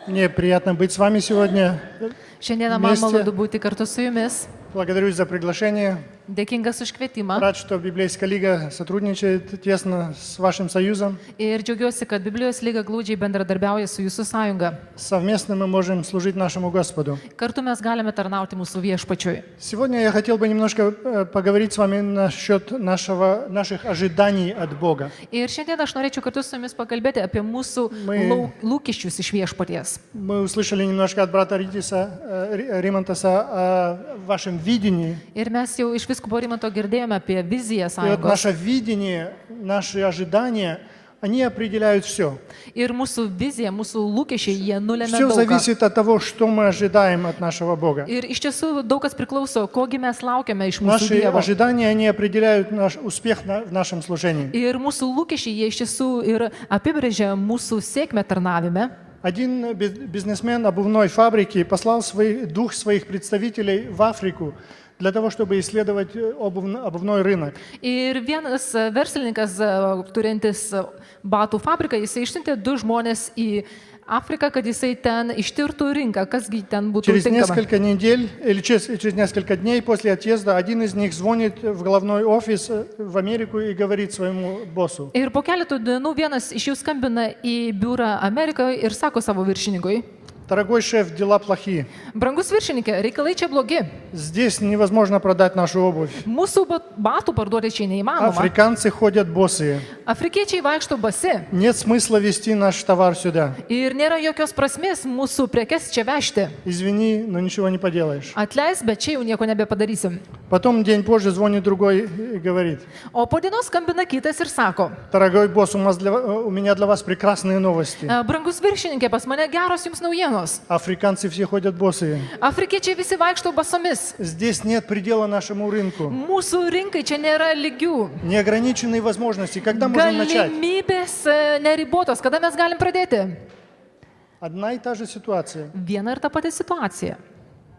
Мне приятно быть с вами сегодня. Šiandieną man Вместе. malonu būti kartu su jumis. Благодарю за приглашение. Dėkingas už kvietimą. Рад, что Библейская лига сотрудничает тесно с вашим союзом. Ir džiaugiuosi, kad Biblijos lyga glaudžiai bendradarbiauja su jūsų sąjunga. Совместно мы можем служить нашему Господу. Kartu mes galime tarnauti mūsų viešpačiui. Сегодня я хотел бы немножко поговорить с вами насчет наших ожиданий от Бога. Ir šiandien aš norėčiau kartu su jumis pakalbėti apie mūsų lūkesčius iš viešpaties. Мы услышали немножко от брата Римонтаса о вашем видении. Ir mes jau iš vyskupo Rimanto girdėjome apie viziją И вот sąjungos. наше видение, наши ожидания, они определяют все. Ir mūsų vizija, mūsų lūkesčiai, jie nulemia Все daug ką. зависит от того, что мы ожидаем от нашего Бога. Ir iš tiesų daug kas priklauso, kogi mes laukiame iš mūsų Наши Dievo. ожидания, они определяют наш успех в нашем служении. Ir mūsų lūkesčiai, jie iš tiesų ir apibrėžia mūsų sėkmę tarnavime. Один бизнесмен обувной фабрики послал двух своих представителей в Африку для того, чтобы исследовать обувной рынок. Ir vienas verslininkas, turintis batų fabriką, jisai išsiuntė 2 žmonės į Afriką, kad jisai ten ištirtų rinką, kasgi ten būtų Через tinkama. несколько недель или через несколько дней после отъезда один из них звонит в головной офис в Америку и говорит своему боссу: Ir po keletų dienų vienas iš jų skambina į biurą Amerikoje ir sako savo viršininkui: «Дорогой шеф, дела плохие. Brangus viršininkė, reikalai čia blogi. Здесь невозможно продать нашу обувь. Mūsų batų parduoti čia neįmanoma. Африканцы ходят босые. Afrikiečiai vaikšto basi. Нет смысла везти наш товар сюда. Ir nėra jokios prasmės mūsų prekes čia vežti. Извини, но ничего не поделаешь». Atleis, bet čia jau nieko nebepadarysim. Потом день позже звонит другой и говорит: O po dienos skambina kitas ir sako: «Дорогой босс, у меня для вас прекрасные новости. Brangus viršininkė, pas mane geros jums naujienos. Африканцы все ходят босые. Afrikiečiai visi vaikšto basomis. Здесь нет предела нашему рынку. Mūsų rinkai čia nėra lygių. Неограниченные возможности. Когда можем начать?» Galimybės neribotos. Kada mes galim pradėti? Одна и та же ситуация. Viena ir ta pati situacija.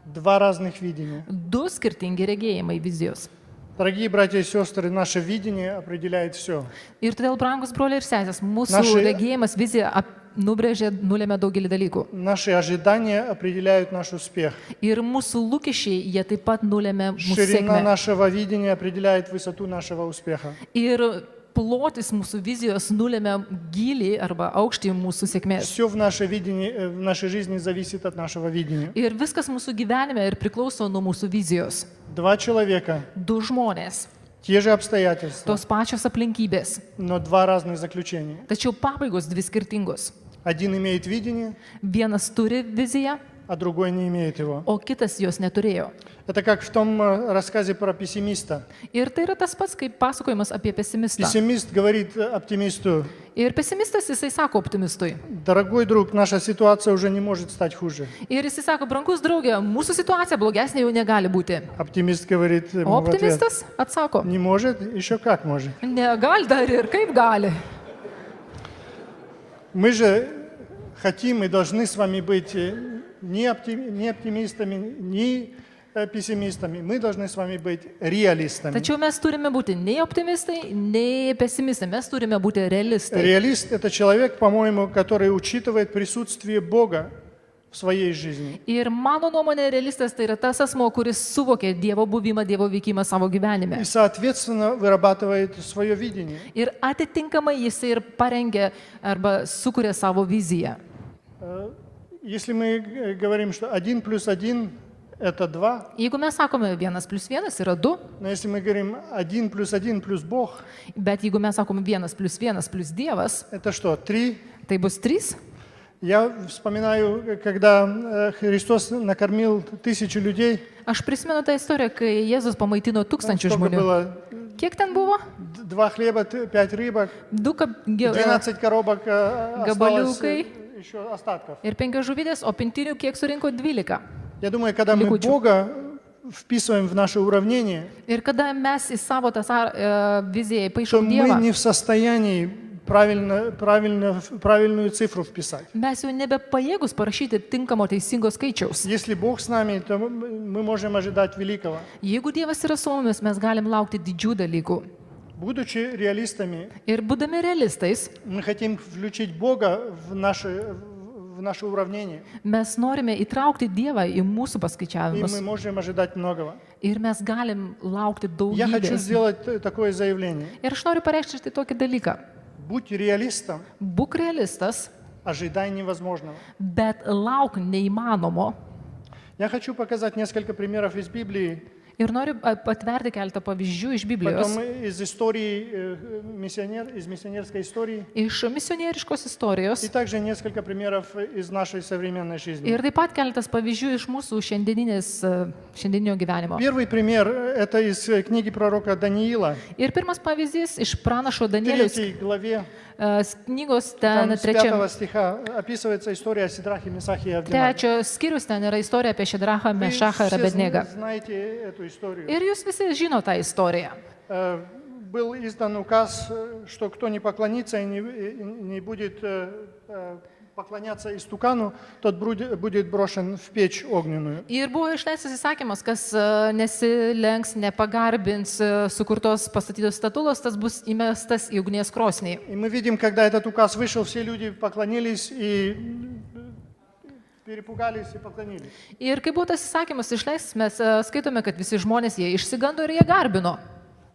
Два разных видения. 2 skirtingi regėjimai vizijos. Дорогие братья и сестры, наше видение определяет все. Ir todėl, brangus broliai ir sesės, mūsų Naši- regėjimas, vizija nubrėžia, nulėmė daugelį dalykų. Наши ожидания определяют наш успех. Ir mūsų lūkesčiai, jie taip pat nulėmė mūsų Ширина sėkmę. нашего видения определяет высоту нашего успеха. Ir plotis mūsų vizijos nulėmė gylį arba aukštį mūsų sėkmės. Все в нашей жизни зависит от нашего видения. Ir viskas mūsų gyvenime ir priklauso nuo mūsų vizijos. Два человека, 2 žmonės, те же обстоятельства, tos pačios aplinkybės, но два разных заключения. tačiau pabaigos 2 skirtingos. Один имеет видение, Vienas turi viziją, а другой не имеет его. o kitas jos neturėjo. Это как в том рассказе про пессимиста. Ir tai yra tas pats, kaip pasakojimas apie pesimistą. Пессимист говорит оптимисту: Ir pesimistas jisai sako optimistui. «Дорогой друг, наша ситуация уже не может стать хуже». Ir jisai sako: brangus draugė, mūsų situacija blogesnė jau negali būti. Оптимист говорит O ему в ответ: optimistas atsako: «Не может, еще как может». negali dar ir kaip gali. Мы же хотим и должны с вами быть не оптимистами, не пессимистами. Мы должны с вами быть реалистами. Tačiau mes turime būti nei optimistai, nei pesimistai, mes turime būti realistai. Реалист – это человек, по-моему, который учитывает присутствие Бога в своей жизни. Ir mano nuomonė, realistas tai yra tas asmo, kuris suvokia Dievo buvimą, Dievo veikimą savo gyvenime. И, соответственно, вырабатывает свое видение. Ir atitinkamai jisai ir parengia arba sukuria savo viziją. Если мы говорим, что 1 + 1 – это 2, Jeigu mes sakome 1 + 1 yra 2, но если мы говорим 1 + 1 + Бог, bet jeigu mes sakome 1 + 1 + Dievas, это что, 3? tai bus 3. Я вспоминаю, когда Христос накормил 1000 людей, Aš prisimenu tą istoriją, kai Jėzus pamaitino 1000 сколько žmonių. было? Kiek ten buvo? 2 хлеба, 5 рыбок, 12 коробок осталось, gabaliukai еще остатков. ir 5 žuvytės, o pintinių kiek surinko 12. Я думаю, когда мы Ликучу. Бога вписываем в наше уравнение, Ir kada mes į savo tą viziją то paišom мы Dievą, не в состоянии правильную цифру вписать. mes jau nebepajėgus parašyti tinkamo teisingo skaičiaus. Если Бог с нами, то мы можем ожидать великого. Jeigu Dievas yra su mumis, mes galim laukti didžių dalykų. Будучи реалистами, Ir būdami realistais, мы хотим включить Бога в в наше уравнение. Mes norime įtraukti Dievą į mūsų И paskaičiavimus. мы можем ожидать многого. Ir mes galim laukti Я хочу daugybės. сделать такое заявление. Ir aš noriu pareikšti štai tokį dalyką. Будь реалистом, Būk realistas, ожидай невозможного. bet lauk neįmanomo. Я хочу показать несколько примеров из Библии, Ir noriu patverti keletą pavyzdžių iš Biblijos, потом из истории, из миссионерской истории, iš misionieriškos istorijos. и также несколько примеров из нашей современной жизни. Ir taip pat keletas pavyzdžių iš mūsų šiandieninio gyvenimo. Первый пример – это из книги пророка Даниила, Ir pirmas pavyzdys iš pranašo Danieliaus 3 главе, knygos, там ten с 5 3 стиха описывается история о Сидрахе, Месахе и Авденаго. skyrius, ten yra istorija apie Šedrachą, Вы Mešachą ir все Abednego. знаете эту историю. Ir jūs visi žino tą istoriją. Был издан указ, что кто не поклонится и не будет поклоняться истукану, тот будет брошен в печь огненную. Ir buvo išleistas įsakymas, kas nesilenks, nepagarbins sukurtos pastatytos statulos, tas bus įmestas į ugnies krosnį. И мы видим, когда этот указ вышел, все люди поклонились и перепугались и поклонились. Ir kai buvo tas įsakymas išleistas, mes skaitome, kad visi žmonės jie išsigando ir jie garbino.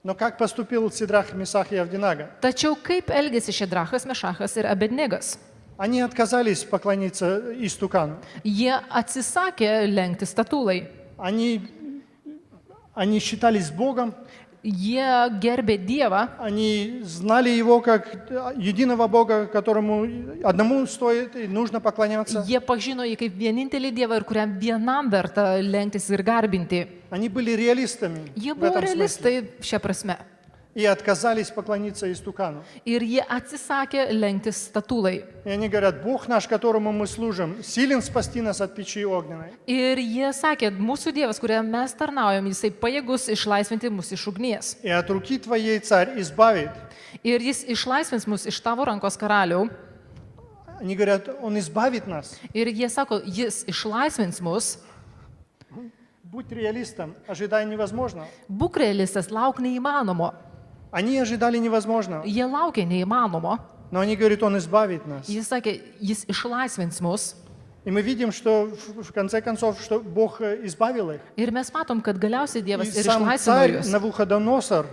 Но как поступил Сидрах, Месах и Авденаго? Tačiau kaip elgėsi Šedrachas, Mešachas ir Abednegas? Они отказались поклониться истукану. Jie atsisakė lenkti statulai. Они считались Богом, Jie gerbė Dievą, они знали Его как единого Бога, которому одному стоит и нужно поклоняться. jie pažino jį kaip vienintelį Dievą ir kuriam vienam verta lenktis ir garbinti. Они были реалистами Jie в buvo этом смысле realistai šią prasme. и отказались поклониться истукану. Ir jie atsisakė lenktis statulai. И они говорят, Бог наш, которому мы служим, силен спасти нас от печи огненной. Ir jie sakė, mūsų Dievas, kuriam mes tarnaujam, jisai pajėgus išlaisvinti mus iš ugnies. И от руки твоей царь избавит. Ir jis išlaisvins mus iš tavo rankos karalių. Они говорят, Он избавит нас. Ir jie sako, jis išlaisvins mus. Будь реалистом, ожидай невозможного. Būk realistas, lauk neįmanomo. Они ожидали невозможного, Jie laukė neįmanomo. но они говорят, Он избавит нас. Jis sakė, jis išlaisvins mus. И мы видим, что в конце концов, что Бог избавил их. Ir mes matom, kad galiausiai И Dievas ir сам išlaisvino царь juos. Навуходоносор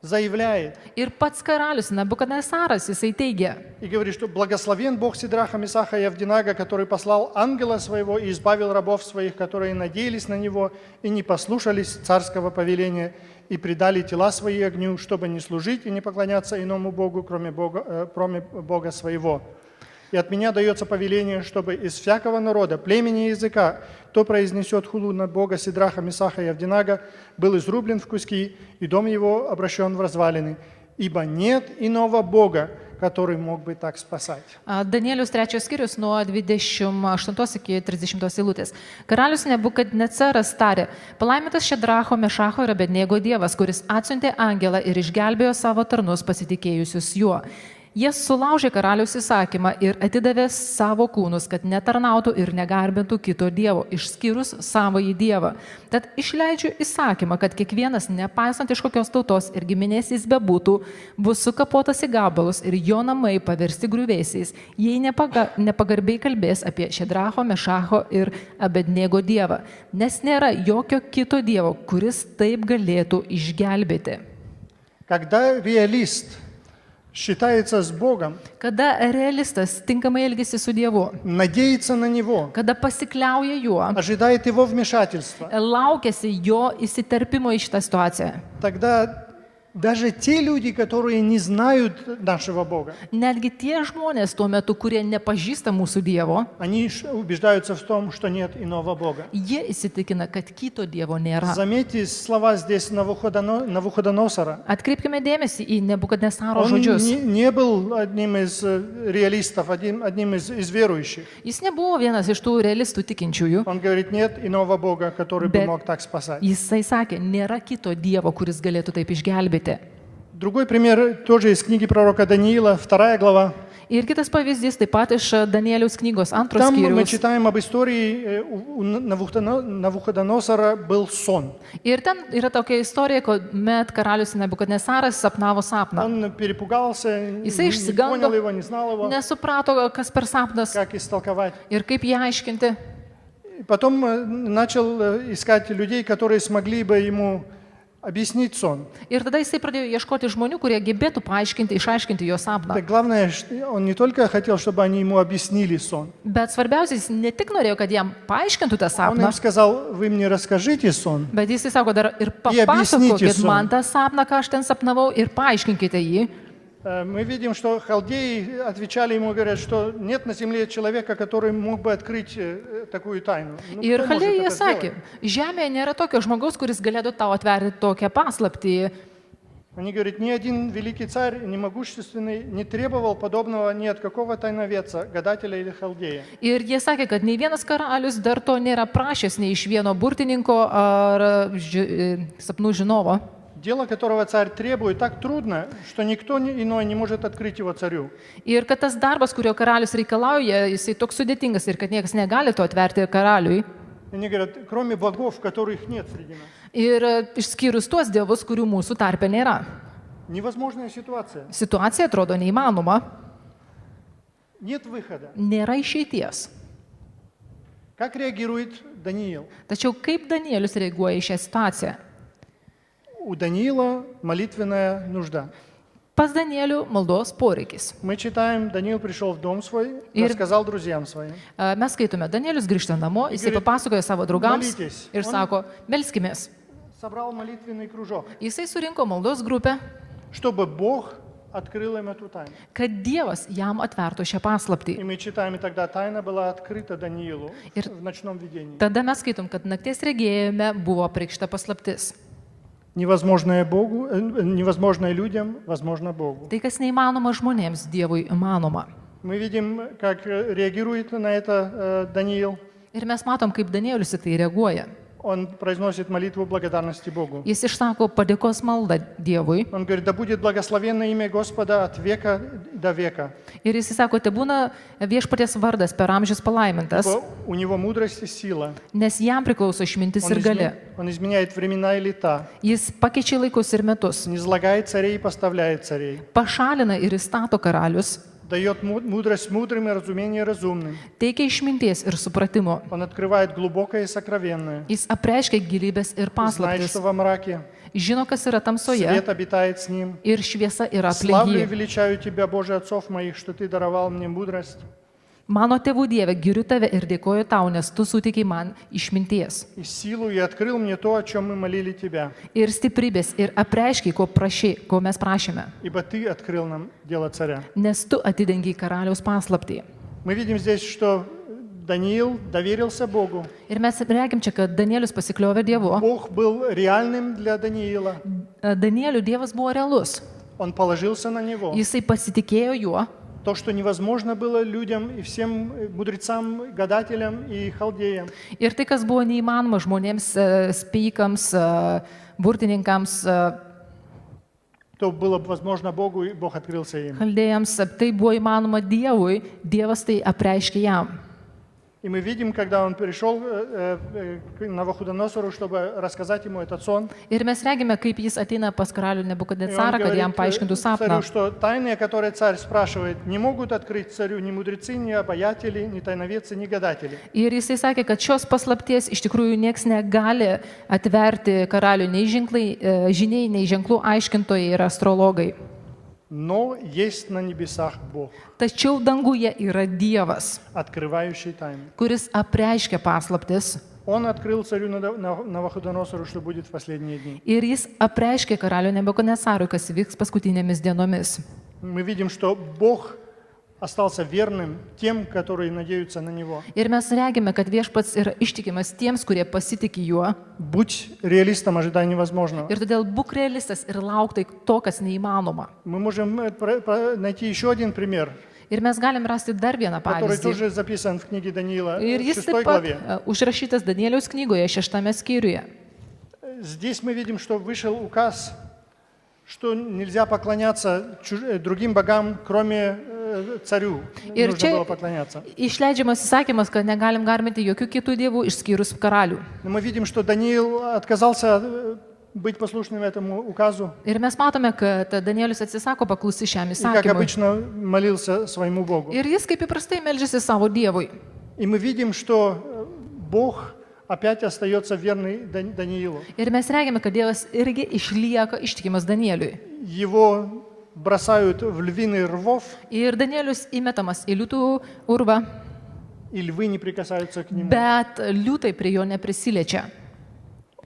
заявляет Ir pats karalius Nebukadnesaras, jisai teigia, и говорит, что благословен Бог Сидраха, Месаха и Авденаго, который послал ангела своего и избавил рабов своих, которые надеялись на него и не послушались царского повеления и предали тела свои огню, чтобы не служить и не поклоняться иному Богу, кроме Бога своего. И от меня дается повеление, чтобы из всякого народа, племени и языка, кто произнесет хулу на Бога Сидраха, Месаха и Авденаго, был изрублен в куски, и дом его обращен в развалины, ибо нет иного Бога, который mог бы так спасать. Danielius 3 skyrius nuo 28 iki 30 eilutės. Karalius Nebukadnecaras tarė, palaimintas Šedracho, Mešacho ir Abednego Dievas, kuris atsiuntė angelą ir išgelbėjo savo tarnus pasitikėjusius juo. Jie sulaužė karaliaus įsakymą ir atidavė savo kūnus, kad netarnautų ir negarbintų kito dievo, išskyrus savąjį dievą. Tad išleidžiu įsakymą, kad kiekvienas, nepaisant iš kokios tautos ir giminės jis bebūtų, bus sukapotas į gabalus ir jo namai paversti griuvėsiais, jei nepagarbiai kalbės apie Šedracho, Mešacho ir Abednego dievą, nes nėra jokio kito dievo, kuris taip galėtų išgelbėti. Когда реалист считается с Богом, Kada realistas tinkamai elgesi su Dievu, надеется на Него, kada pasikliauja juo, ожидает Его вмешательства, laukiasi jo įsiterpimo į šitą situaciją. тогда даже те люди, которые не знают нашего Бога, Netgi tie žmonės tuo metu, kurie nepažįsta mūsų Dievo, они убеждаются в том, что нет иного Бога. jie įsitikina, kad kito Dievo nėra. Заметьте слова здесь Навуходоносора. Atkreipkime dėmesį į Nebukadnesaro Он žodžius. не был одним из реалистов, одним из верующих. Jis nebuvo vienas iš tų realistų tikinčiųjų. Он говорит, нет иного Бога, который бы Bet мог так спасать. Jisai sakė, nėra kito Dievo, kuris galėtų taip išgelbėti. Другой пример тоже из книги пророка Даниила, 2 глава. Ir kitas pavyzdys taip pat iš Danieliaus knygos antros Там мы skyriaus. читаем об истории, у Навуходоносора был сон. Ir ten yra tokia istorija, kuomet karalius Nebukadnesaras sapnavo sapną. Он перепугался, Jisai не išsigando, понял его, не знал его, nesuprato, kas per sapnas как истолковать. ir kaip jį aiškinti. И потом начал искать людей, которые смогли бы ему объяснить сон. Ir tada jisai pradėjo ieškoti žmonių, kurie gebėtų paaiškinti, išaiškinti jo sapną. Так главное, он не только хотел, чтобы они ему объяснили сон. Bet svarbiausia, jis ne tik norėjo, kad jam paaiškintų tą Он sapną, им сказал, вы мне расскажите сон. bet jisai sako dar ir объясните papasakokit сон. man tą sapną, ką aš ten sapnavau, ir paaiškinkite jį. Мы видим, что халдеи отвечали ему, говорят, что нет на земле человека, который мог бы открыть такую тайну. Ну, Ir кто может chaldėjai это sakė, сделать? žemėje nėra tokio žmogaus, kuris galėtų tau atverti tokią paslaptį. Они говорят, ни один великий царь, ни могущественный не требовал подобного ни от какого тайноведца, гадателя или халдея. Ir jie sakė, kad nei vienas karalius dar to nėra prašęs nei iš vieno burtininko ar sapnų žinovo. Дело, которого царь требует, так трудно, что никто иной не может открыть его царю. Ir kad tas darbas, kurio karalius reikalauja, jisai toks sudėtingas ir kad niekas negali to atverti karaliui. Они говорят, кроме богов, которых нет среди нас. Ir išskyrus tuos dievus, kurių mūsų tarpe nėra. Невозможная ситуация. Situacija atrodo neįmanoma, Нет выхода. nėra išeities. Как реагирует Даниил? Tačiau kaip Danielius reaguoja į šią situaciją? У Даниила молитвенная нужда. Pas Danielių maldos poreikis. Мы читаем, Даниил пришел в дом свой, И- рассказал друзьям своим. Mes skaitome, Danielius grįžta namo, jisai gerai, papasakoja savo draugams melykis. ir sako, melskimės. Собрал молитвенный кружок, Jisai surinko maldos grupę, чтобы Бог открыл им эту тайну. kad Dievas jam atvertų šią paslaptį. И мы читаем, и тогда тайна была открыта Даниилу Ir- в ночном видении. Tada mes skaitom, kad nakties regėjime buvo apreikšta paslaptis. Невозможное Богу, невозможное людям, возможно Богу. Tai, kas neįmanoma žmonėms, Dievui įmanoma. Мы видим, как реагирует на это Даниил. Ir mes matom, kaip Danielius į tai reaguoja. Он произносит молитву благодарности Богу. Jis išsako padėkos maldą Dievui. Он говорит, да будет благословенно имя Господа от века до века. Ir jis sako, te būna viešpaties vardas per amžius palaimintas, У него мудрость и сила. nes jam priklauso išmintis ir gali. Он изменяет времена и лета. Jis pakeičia laikus ir metus, Низлагает царей и поставляет царей. pašalina ir įstato karalius, Дает мудрость мудрым и разумение разумным. teikia išminties ir supratimo. Он открывает глубокое и сокровенное. Jis apreiškia gilybės ir Знает, paslaptis, что во мраке žino, kas yra tamsoje свет обитает с ним. ir šviesa yra aplink Славлю и jį. величаю Тебя, Боже, отцов моих, что Ты даровал мне мудрость Mano tėvų Dieve, giriu tave ir dėkoju tau, nes tu sutikai man išminties и силу, и открыл мне то, о чем мы молили Тебя. ir stiprybės ir apreiškiai, ko mes prašėme, Ибо Ты открыл нам дело царя. nes tu atidengiai karaliaus paslaptį. Мы видим здесь, что Даниил доверился Богу. Ir mes regim čia, kad Danielius pasikliovė Dievu. Бог был реальным для Даниила. Danielių Dievas buvo realus. Он положился на него. Jisai pasitikėjo juo. То, что невозможно было людям и всем мудрецам, гадателям и халдеям. Ir tai, kas buvo neįmanoma žmonėms, spėjikams, burtininkams, То было возможно Богу, и Бог открылся им. chaldėjams, tai buvo įmanoma Dievui, Dievas tai apreiškė jam. И мы видим, когда он пришел к Навуходоносору, чтобы рассказать ему этот сон. Ir mes regime, kaip jis ateina pas karalių И он Nebukadnecarą, kad jam paaiškintų царю, sapną. что тайны, которые царь спрашивает, не могут открыть царю ни мудрецы, ни обаятели, ни тайноведцы, ни гадатели. Ir jisai sakė, kad šios paslapties iš tikrųjų nieks negali atverti karalių nei žiniai, nei ženklų aiškintojai ir astrologai. Но есть на небесах Бог, Tačiau danguje yra Dievas, открывающий тайны. kuris apreiškia paslaptis. Он открыл царю Навуходоносору, что будет в последние дни. Ir jis apreiškė karalių Nebukadnesarui, kas vyks paskutinėmis dienomis. Мы видим, что Бог остался верным тем, которые надеются на Него. Ir mes regime, kad viešpats yra ištikimas tiems, kurie pasitikė juo. Будь реалистом, ожидай невозможного. Ir todėl būk realistas ir lauk tai to, kas neįmanoma. Мы можем найти еще один пример, Ir mes galim rasti dar vieną который pavyzdį. тоже записан в книге Даниила, Ir в jis 6 taip pat главе. užrašytas Danieliaus knygoje, 6 skyriuje. Здесь мы видим, что вышел указ, что нельзя поклоняться другим богам, кроме царю Ir нужно čia было поклоняться. išleidžiamas įsakymas, kad negalim garbinti jokių kitų dievų išskyrus karalių. Но мы видим, что Даниил отказался быть послушным этому указу Ir mes matome, kad Danielius atsisako paklusti šiam и, как įsakymui. обычно, молился своему Богу. Ir jis kaip įprastai meldžiasi savo dievui. И мы видим, что Бог опять остается верный Даниилу. Ir mes regime, kad Dievas irgi išlieka ištikimas Danieliui. Его бросают в львиный рвов, Ir Danielius įmetamas į liūtų urvą, и львы не прикасаются к нему. bet liūtai prie jo neprisiliečia.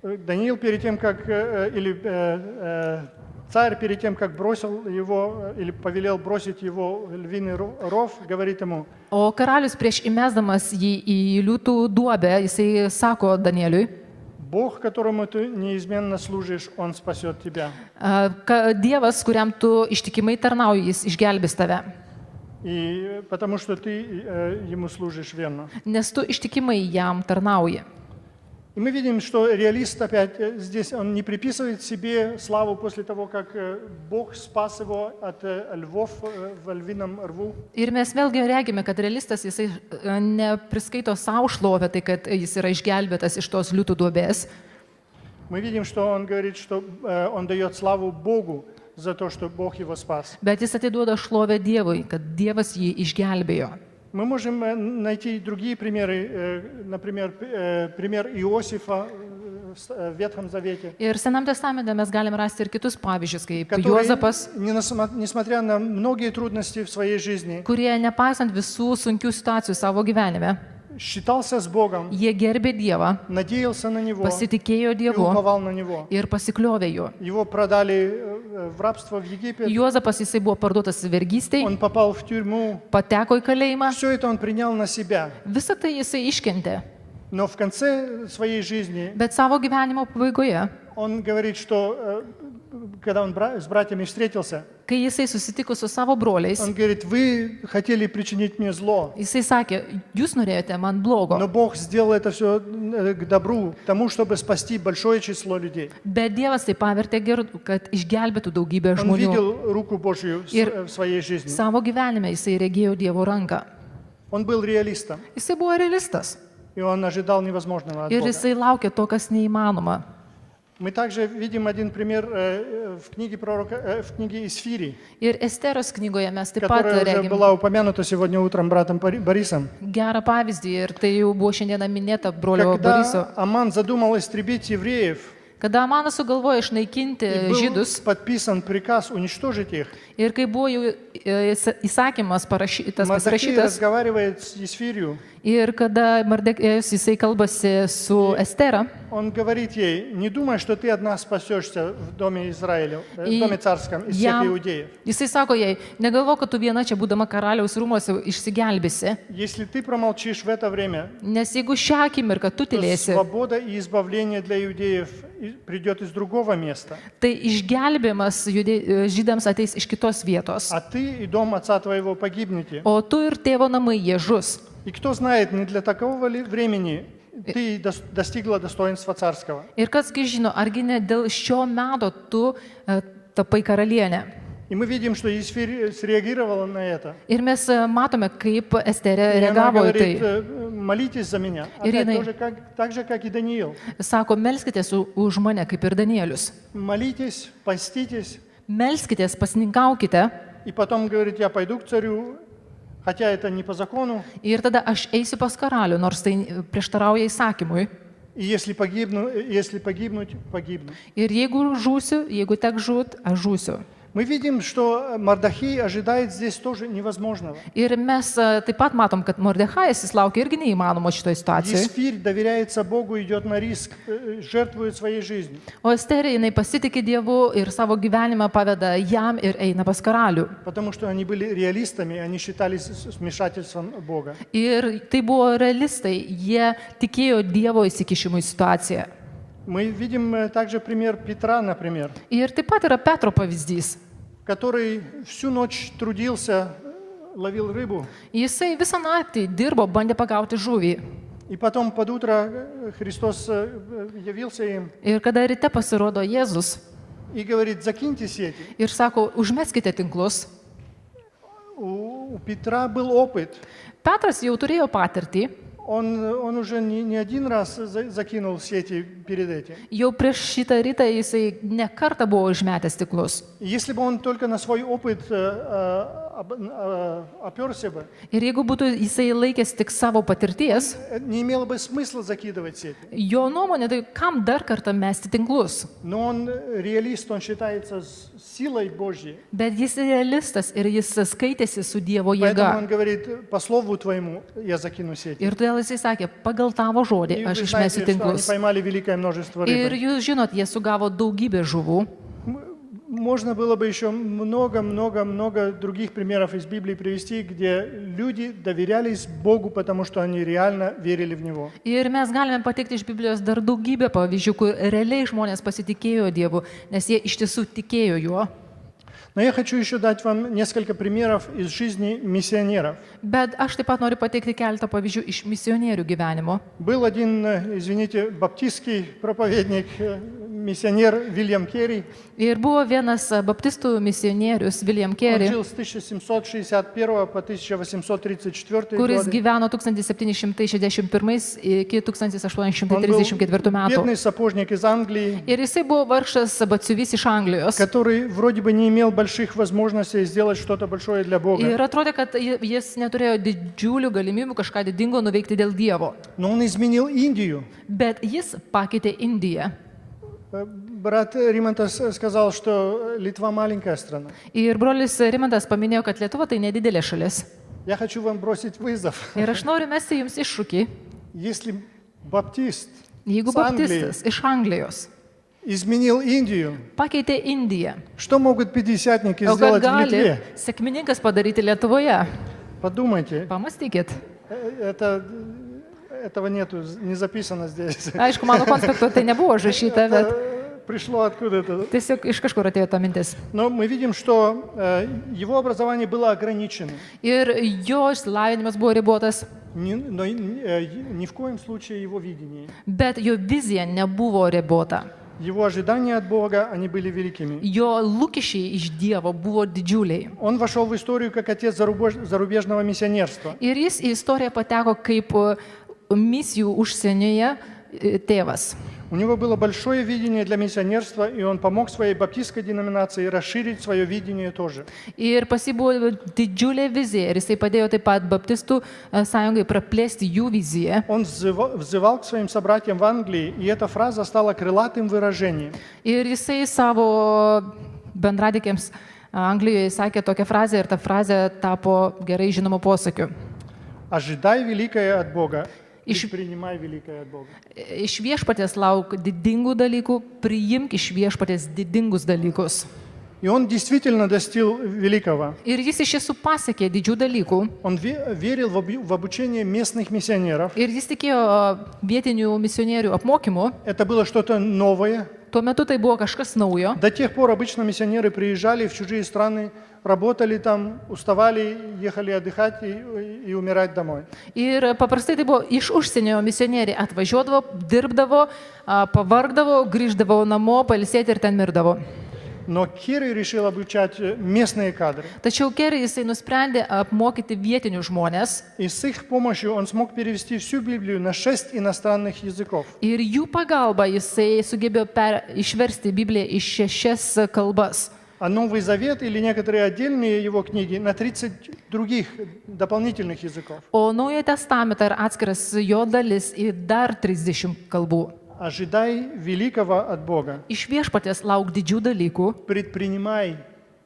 Даниил перед тем, как, царь перед тем, как бросил его, или повелел бросить его в львиный ров, говорит ему: O karalius prieš įmesdamas jį į liūtų duobę, jisai sako Danieliui, Бог, которому ты неизменно служишь, Он спасет тебя. Dievas, kuriam tu ištikimai tarnauji, jis išgelbės tave, И потому что ты ему служишь верно. nes tu ištikimai jam tarnauji. И мы видим, что реалист опять здесь, он не приписывает себе славу после того, как Бог спас его от львов в львином рву. Ir mes vėlgi regime, kad realistas jisai nepriskaito savo šlovę, tai kad jis yra išgelbėtas iš tos liūtų duobės. Мы видим, что он говорит, что он дает славу Богу за то, что Бог его спас. Bet jis atiduoda šlovę Dievui, kad Dievas jį išgelbėjo. Мы можем найти другие примеры, например, пример Иосифа в Ветхом Завете, Ir Senam testamente mes galim rasti ir kitus pavyzdžius, kaip который, Juozapas, несмотря на многие трудности в своей жизни, kurie nepaisant visų sunkių situacijų savo gyvenime, считался с Богом, jie gerbė Dievą, надеялся на Него pasitikėjo и Dievu уповал на Него. ir pasikliovė juo. Его продали в рабство в Египет, Juozapas jisai buvo parduotas vergystei, он попал в тюрьму. pateko į kalėjimą, Все это он принял на себя. visą tai jisai iškentė. Но в конце своей жизни Bet savo gyvenimo pabaigoje, он говорит, что когда он с братьями встретился, kai jisai susitiko su savo broliais, он говорит: вы хотели причинить мне зло, jisai sakė, jūs norėjote man blogo, но Бог сделал это все к добру, к тому, чтобы спасти большое число людей. bet Dievas tai pavertė geru, kad išgelbėtų daugybę Он žmonių. видел руку Божью в своей жизни. Savo gyvenime jisai regėjo Dievo ranką. Он был реалистом, Jisai buvo realistas и он ожидал невозможного от ir Бога. jisai laukė to, kas neįmanoma. Мы также видим один пример в книге Исфирии, Ir Esteros knygoje mes taip pat которая уже regime была упомянута сегодня утром братом Борисом. gerą pavyzdį ir tai jau buvo šiandieną minėta brolio Boriso. Когда Аман задумал истребить евреев, Kada Amanas sugalvojo išnaikinti и был žydus подписан приказ уничтожить их, ir kai buvo jau įsakymas Мардахей pasirašytas разговаривает с Исфирью, ir kada Mardekėjus jisai kalbasi su Estera, он говорит ей: не думай, что ты одна спасешься в доме Израиля, в И доме царском, из всех иудеев. jisai sako jai, negalvo, kad tu viena čia būdama karaliaus rūmose išsigelbėsi, Если ты промолчишь в это время, nes jeigu šią akimirką tu то tylėsi, свобода и избавление для иудеев придет из другого места. tai išgelbėjimas žydams ateis iš kitos vietos, А ты и дом отца твоего погибнете. o tu ir tėvo namai jie žus. И кто знает, не для такого ли времени ты достигла достоинства царского. Ir kasgi žino, argi ne dėl šio meto tu tapai karalienė. И мы видим, что Исфирь среагировала на это. Ir mes matome, kaip Esterė И она reagavo į говорит: tai. молитесь за меня. И Опять Ирина- тоже так же, как и Даниил. Sako, melskitės už mane, kaip ir Danielius. Молитесь, поститесь. Melskitės, pasninkaukite. И потом говорит: я пойду к царю, хотя это не по закону. Ir tada aš eisiu pas karalių, nors tai prieštarauja įsakymui. И если погибнуть, погибну. Ir jeigu žūsiu, jeigu tek žūt, aš žūsiu. Мы видим, что Мардахей ожидает здесь тоже невозможного. Ir mes taip pat matom, kad Mordechajas jis laukia irgi neįmanomo šitoje situacijoje. Исфирь доверяется Богу, идет на риск, жертвует своей жизью. O Esterė, jinai pasitikė Dievu ir savo gyvenimą paveda jam ir eina pas karalių. Потому что они были реалистами, они считались вмешательством Бога. Ir tai buvo realistai, jie tikėjo Dievo įsikišimui į situaciją. Мы видим также пример Петра, например, Ir taip pat yra Petro pavyzdys. который всю ночь трудился, ловил рыбу, Jisai visą naktį dirbo, bandė pagauti žuvį. и потом под утро Христос явился им Ir kada ryte pasirodo Jėzus и говорит: закиньте сети. ir sako, užmeskite tinklus. У Петра был опыт. Petras jau turėjo patirtį, Он уже не один раз закинул сети перед этим. jau prieš šitą rytą jisai ne kartą buvo užmetęs stiklus. Если бы он только на свой опыт оперся бы, Ir jeigu būtų jisai laikęs tik savo patirties, не имело бы смысла закидывать сети. jo nuomonė, tai kam dar kartą mesti tinklus? Но он реалист, он считается силой Божьей. Bet jis realistas ir jis skaitėsi su Dievo Поэтому jėga. он говорит, по слову твоему я закину сети. Ir todėl jisai sakė, pagal tavo И žodį вы aš išmesiu знаете, что они tinklus. поймали великое множество Ir рыбы. jūs žinot, jie sugavo daugybę žuvų. Можно было бы еще много других примеров из Библии привести, где люди доверялись Богу, потому что они реально верили в Него. Ir mes galime pateikti iš Biblijos dar daugybę pavyzdžių, kur realiai žmonės pasitikėjo Dievu, nes jie iš tiesų tikėjo juo. Но я хочу еще дать вам несколько примеров из жизни миссионеров. Bet aš taip pat noriu pateikti keletą pavyzdžių iš misionierių gyvenimo. Был один, извините, баптистский проповедник, миссионер Вильям Керри. Ir buvo vienas baptistų misionierius, William Он Carey, жил с 1761 по 1834 kuris годы. gyveno 1761 iki 1834 Он был metų. бедный сапожник из Англии, Ir jisai buvo vargšas batsiuvys iš Anglijos. который вроде бы не имел больших возможностей сделать что-то большое для Бога. Ir atrodė, kad jis neturėjo didžiulių galimybių kažką didingo nuveikti dėl Dievo. Но он изменил Индию. Bet jis pakeitė Indiją. Брат Римантас сказал, что Литва маленькая страна. Ir brolis Rimantas paminėjo, kad Lietuva tai nedidelė šalis. Я хочу вам бросить вызов. Ir aš noriu mesti jums iššūkį. Если баптист Jeigu с Англии baptistas iš Anglijos изменил Индию, pakeitė Indiją, что могут пятидесятники o ką сделать в gali Литве? sėkmininkas padaryti Lietuvoje? Подумайте. Pamastykit. Этого нету, не записано здесь. Aišku, mano konspekto tai nebuvo užrašyta, bet Пришло откуда-то. tiesiog iš kažkur atėjo ta mintis. Но мы видим, что его образование было ограничено. Ir jo išsilavinimas buvo ribotas, Но ни в коем случае его видение. bet jo vizija nebuvo ribota. Его ожидания от Бога, они были великими. Jo lūkesčiai iš Dievo buvo didžiuliai. Он вошел в историю как отец зарубежного миссионерства. Ir jis į istoriją pateko kaip misijų užsienyje tėvas. У него было большое видение для миссионерства, и он помог своей баптистской деноминации расширить свое видение тоже. Ir pas jį buvo didžiulė vizija ir jisai padėjo taip pat baptistų sąjungai praplėsti jų viziją. Он взывал к своим собратьям в Англии, и эта фраза стала крылатым выражением. Ir jisai savo bendradikiams Anglijoje sakė tokią frazę ir ta frazė tapo gerai žinomu posakiu. Ожидай великое от Бога и Iš- принимай великое от Бога. Iš viešpatės lauk didingų dalykų, priimk iš viešpatės didingus dalykus. И он действительно достиг великого. Ir jis iš tiesų pasiekė didžių dalykų. Он верил в обучение местных миссионеров. Ir jis tikėjo vietinių misionierių apmokymu. Это было что-то новое. Tuo metu tai buvo kažkas naujo. До тех пор обычно миссионеры приезжали в чужие страны, работали там, уставали, ехали отдыхать и умирать домой. Ir paprastai tai buvo iš užsienio misionieriai atvažiuodavo, dirbdavo, pavargdavo, grįždavo namo, pailsėti ir ten mirdavo. Но Керри решил обучать местные кадры. Tačiau Kerry jisai nusprendė apmokyti vietinius žmonės И с их помощью он смог перевести всю Библию на 6 иностранных языков. ir jų pagalba jisai sugebėjo išversti Bibliją į 6 kalbas. А Новый Завет или некоторые отдельные его книги на 30 других дополнительных языков. O Naujojo Testamento ir atskiras jo dalis į dar 30 kalbų. Ожидай великого от Бога. Iš viešpatės lauk didžių dalykų Предпринимай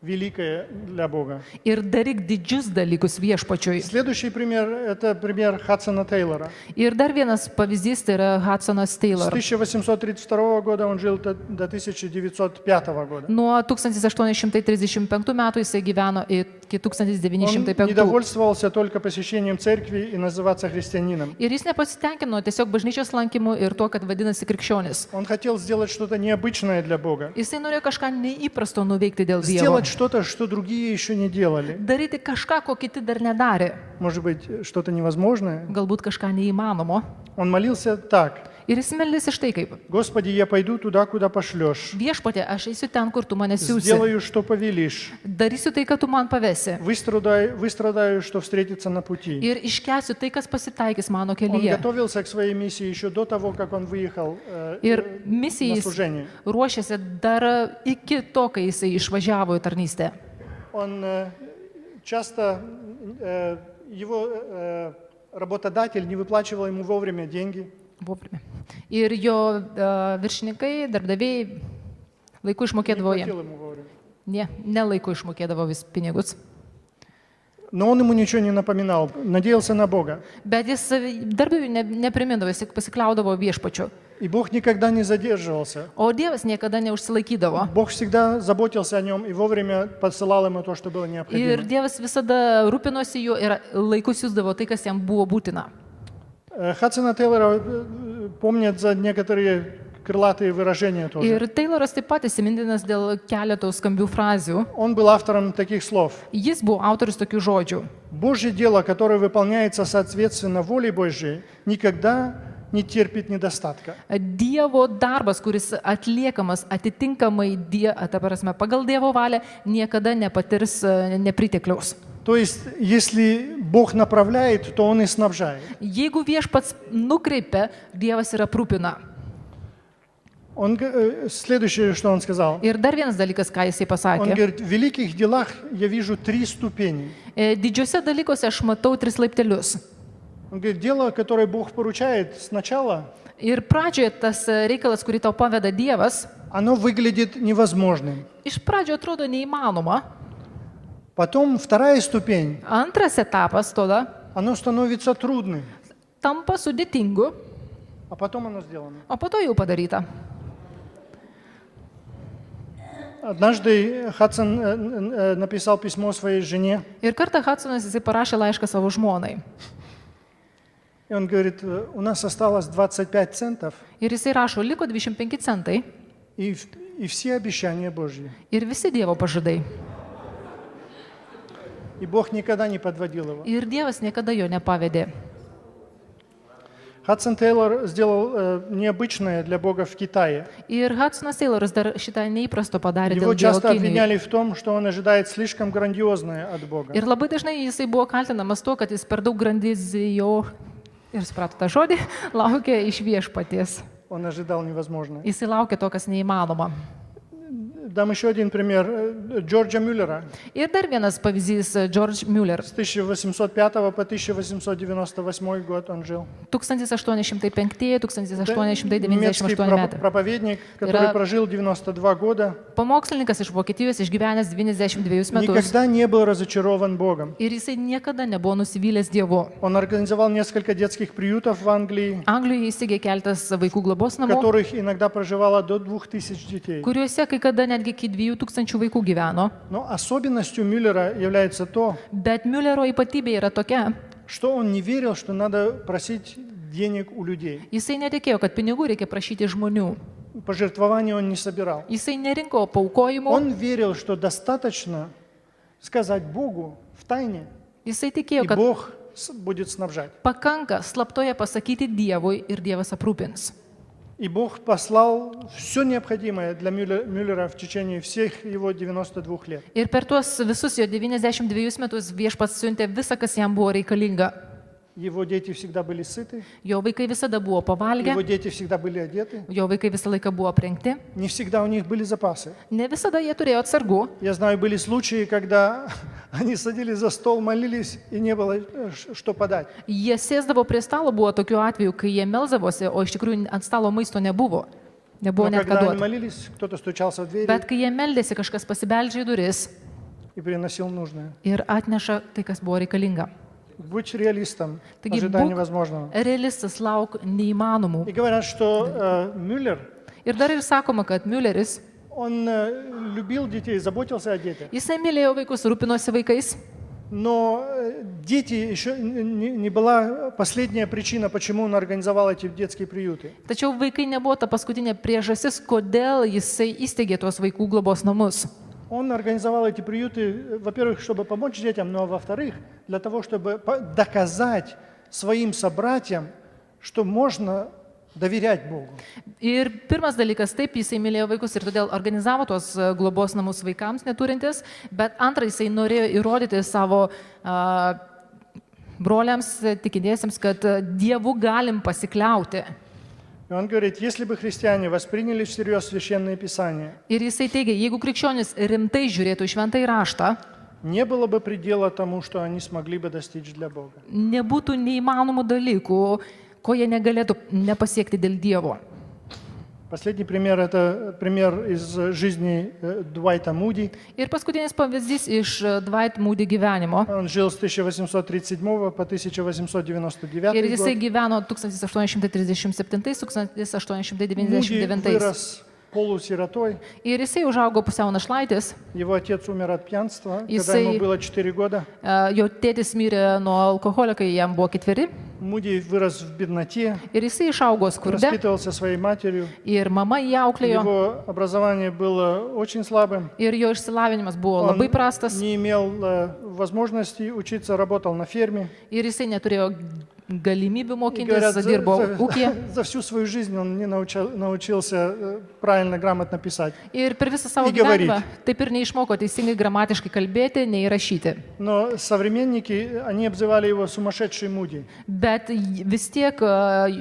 великое для Бога. ir daryk didžius dalykus viešpačiui. Следующий пример – это пример Хадсона Тейлора. Ir dar vienas pavyzdys tai yra Hudsonas С Taylor. 1832 года он жил до 1905 года. Nuo 1835 metų jisai gyveno iki Он 1905. недовольствовался только посещением церкви и называться христианином. Ir jis nepasitenkino tiesiog bažnyčios lankymu ir tuo, kad vadinasi krikščionis. Он хотел сделать что-то необычное для Бога. Jisai norėjo kažką neįprasto nuveikti dėl Dievo. Сделать что-то, что другие еще не делали. Daryti kažką, ko kiti dar nedarė. Может быть, что-то невозможное. Galbūt kažką neįmanomo. Он молился так. Ir jis meldėsi štai kaip. Господи, я пойду туда, куда пошлешь. Viešpatie, aš eisiu ten, kur tu mane siūsi. Сделаю, что повелишь. Darysiu tai, ką tu man pavesi. Выстрадаю, что встретится на пути. Ir iškęsiu tai, kas pasitaikys mano Он kelyje. готовился к своей миссии еще до того, как он выехал Ir на misijai служение. ruošiasi dar iki to, kai jisai išvažiavo į tarnystę. Он часто, его работодатель не выплачивал ему вовремя деньги. Vovrimė. Ir jo viršininkai, darbdaviai laiku Не išmokėdavo jiem. платил ему вовремя. Ne laiku išmokėdavo vis pinigus. Но он ему ничего не напоминал, надеялся на Бога. Bet jis darbdaviui neprimindavo, jis tik pasikliaudavo viešpačiu. И Бог никогда не задерживался. O Dievas niekada neužsilaikydavo. Бог всегда заботился о нем и вовремя посылал ему то, что было Ir необходимо. Dievas visada rūpinosi juo ir laiku siūsdavo tai, kas jam buvo būtina. Хадсона Тейлора помнят за некоторые крылатые выражения тоже. Ir Tayloras taip pat įsimintinas dėl keletų skambių frazių. Он был автором таких слов. Jis buvo autorius tokių žodžių. Божье дело, которое выполняется соответственно воле Божьей, никогда не терпит недостатка. Dievo darbas, kuris atliekamas atitinkamai, pagal Dievo valią, niekada nepatirs nepritekliaus. То есть, если Бог направляет, то Он и снабжает. Jeigu viešpats nukreipia, Dievas ir aprūpina. Следующее, что он сказал. Ir dar vienas dalykas, ką jisai Он pasakė. говорит, в великих делах я вижу 3 ступени. Didžiuose dalykuose aš matau 3 laiptelius. Он говорит, дело, которое Бог поручает сначала, Ir pradžioje tas reikalas, kurį tau paveda Dievas, оно выглядит невозможным. iš pradžio atrodo neįmanoma. Потом вторая ступень, Antras etapas tada оно становится трудным, tampa sudėtingu, а потом оно сделано. o po to jau padaryta. Однажды Хадсон написал письмо своей жене, Ir kartą Hudsonas jisai parašė laišką savo žmonai. и он говорит, у нас осталось 25 центов, Ir jisai rašo, liko 25 centai и все обещания Божьи. ir visi Dievo pažadai. И Бог никогда не подводил его. Ir Dievas niekada jo nepavedė. Хадсон Тейлор сделал необычное для Бога в Китае. Ir Hudsonas Tayloras dar šitą neįprasto padarė Его dėl Dievo часто Kinijoje. обвиняли в том, что он ожидает слишком грандиозное от Бога. Ir labai dažnai jisai buvo kaltinamas tuo, kad jis per daug grandizijo, ir suprato tą žodį, laukia iš viešpaties. Он ожидал невозможное. Jisai laukia to, kas neįmanoma. Дам еще один пример. Джорджа Мюллера Ir dar vienas pavyzdys, George Mueller. с 1805 по 1898 год он жил. 1805-1898 Немецкий metai. проповедник, который прожил 92 года, Pamokslininkas iš Vokietijos išgyvenęs 92 metus. никогда не был разочарован Богом. Ir jisai niekada nebuvo nusivylęs Dievu. Он организовал несколько детских приютов в Англии, Anglijoje įsteigė keltas vaikų globos в namų, которых иногда проживало до 2000 детей. kuriuose kai kada netgi iki 2000 vaikų gyveno. Но особенностью Мюллера является то, Bet Müllerio ypatybė yra tokia, что он не верил, что надо просить денег у людей. jisai netikėjo, kad pinigų reikia prašyti žmonių. Пожертвования он не собирал. Jisai nerinko paukojimų, Он верил, что достаточно сказать Богу в тайне, jisai и tikėjo, kad Бог будет снабжать. pakanka slaptoje pasakyti Dievui ir Dievas aprūpins. И Бог послал все необходимое для Мюллера в течение всех его 92 лет. Ir per tuos visus jo 92 metus viešpats siuntė visą, kas jam buvo reikalinga. Его дети всегда были сыты, Jo vaikai visada buvo pavalgę, его дети всегда были одеты, jo vaikai visą laiką buvo aprengti, не всегда у них были запасы. ne visada jie turėjo atsargų. Я знаю, были случаи, когда они садились за стол, молились, и не было что подать. Jie sėsdavo prie stalo, buvo tokių atvejų, kai jie melzdavosi, o iš tikrųjų ant stalo maisto nebuvo. Nebuvo Но net ką когда они duoti. молились, кто-то стучался в дверь Bet kai jie meldėsi, kažkas pasibeldžia į duris и приносил нужное. ir atneša tai, kas buvo reikalinga. Будь реалистом, Taigi ожидай būk невозможного. realistas, lauk neįmanomų. И говорят, что Мюллер, Ir dar ir sakoma, kad Mülleris, он любил детей, заботился о детях. jisai mylėjo vaikus, rūpinosi vaikais, Но дети еще не была последняя причина, почему он организовал эти детские приюты. tačiau vaikai nebuvo ta paskutinė priežastis, kodėl jisai įsteigė tuos vaikų globos namus. Он организовал эти приюты, во-первых, чтобы помочь детям, но во-вторых, для того, чтобы доказать своим собратьям, что можно доверять Богу. Ir pirmas dalykas, taip, jisai mylėjo vaikus ir todėl organizavo tuos globos namus vaikams neturintis, bet antra, jisai norėjo įrodyti savo broliams tikintiesiems, kad Dievu galim pasikliauti. И он говорит, если бы христиане восприняли всерьез Священное Писание, Ir jisai teigia, jeigu krikščionis rimtai žiūrėtų į šventąjį raštą, не было бы предела тому, что они смогли бы достичь для Бога. nebūtų neįmanomų dalykų, ko jie negalėtų nepasiekti dėl Dievo. Последний пример – это пример из жизни Дуайта Муди. Ir paskutinis pavyzdys iš Dwight Moody gyvenimo. Он жил с 1837 по 1899 Ir jisai год. gyveno 1837-1899 Муди вырос полусиротой. Ir jisai užaugo pusiau našlaitis. Его отец умер от пьянства, когда Jisai- ему было 4 года. Jo tėtis mirė nuo alkoholio, kai jam buvo 4. Муди вырос в бедноте, Ir jisai išaugo skurde. воспитывался своей матерью. Ir mama jį auklėjo. Его образование было очень слабым. Ir jo išsilavinimas buvo Он labai prastas. не имел возможности учиться, работал на ферме. Ir jisai neturėjo galimybių И mokintis, говорят, dirbo ūkyje. за всю свою жизнь он не научился правильно, грамотно писать. Ir per visą savo И говорить. gyvenimą taip ir neišmoko teisingai gramatiškai kalbėti, nei rašyti. Но современники, они обзывали его сумасшедший Муди. Bet vis tiek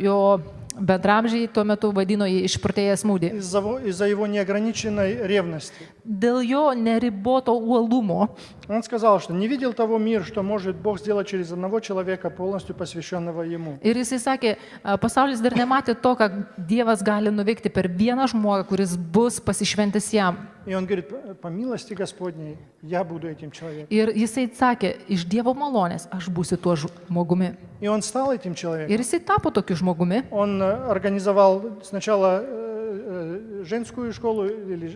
jo bendramžiai tuo metu vadino jį išprotėjęs Moody. Из-за его неограниченной ревности. Dėl jo neriboto uolumo. Он сказал, что не видел того мира, что может Бог сделать через одного человека, полностью посвященного Ему. Ir jisai sakė, pasaulis dar nematė to, ką Dievas gali nuveikti per vieną žmogą, kuris bus pasišventęs jam. И он говорит, по милости Господней я буду этим человеком. Ir jisai sakė, iš Dievo malonės aš būsiu tuo žmogumi. И он стал этим человеком. Ir jisai tapo tokiu žmogumi. Он организовал сначала женскую школу или